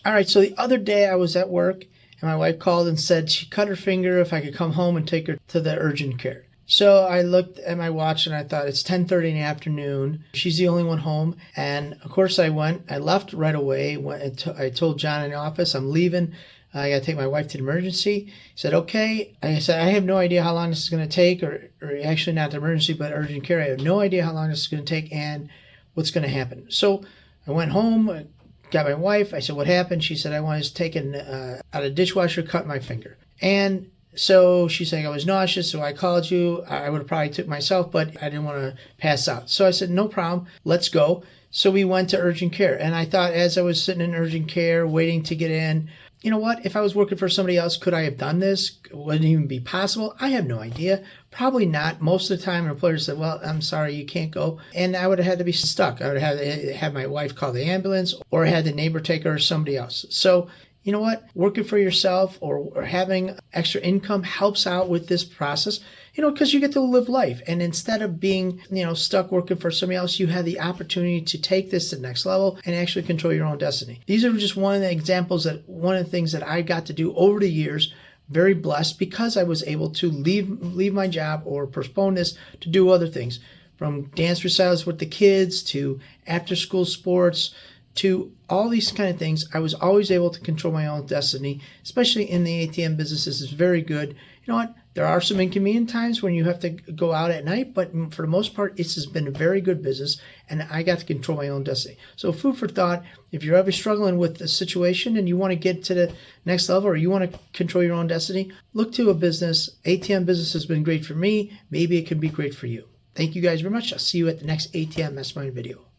All right, so the other day I was at work and my wife called and said she cut her finger, if I could come home and take her to the urgent care. So I looked at my watch and I thought it's 10:30 in the afternoon. She's the only one home, and of course I left right away. I told John in the office I'm leaving. I got to take my wife to the emergency. He said, okay. I said, I have no idea how long this is going to take, or actually not the emergency, but urgent care. I have no idea how long this is going to take and what's going to happen. So I went home, got my wife. I said, what happened? She said, I was taken out of the dishwasher, cut my finger. And so she's like, I was nauseous, so I called you. I would have probably took myself, but I didn't want to pass out. So I said, no problem, let's go. So we went to urgent care. And I thought, as I was sitting in urgent care waiting to get in, you know what? If I was working for somebody else, could I have done this? Wouldn't even be possible. I have no idea. Probably not. Most of the time, an employer said, well, I'm sorry, you can't go. And I would have had to be stuck. I would have had to have my wife call the ambulance, or had the neighbor take her, or somebody else. So you know what? Working for yourself or having extra income helps out with this process, because you get to live life. And instead of being, stuck working for somebody else, you have the opportunity to take this to the next level and actually control your own destiny. These are just one of the examples one of the things that I got to do over the years. Very blessed because I was able to leave my job or postpone this to do other things, from dance recitals with the kids to after school sports, to all these kind of things. I was always able to control my own destiny, especially in the ATM business. Is very good. You know what? There are some inconvenient times when you have to go out at night, but for the most part, this has been a very good business, and I got to control my own destiny. So food for thought, if you're ever struggling with the situation and you want to get to the next level, or you want to control your own destiny, look to a business. ATM business has been great for me. Maybe it can be great for you. Thank you guys very much. I'll see you at the next ATM Mastermind video.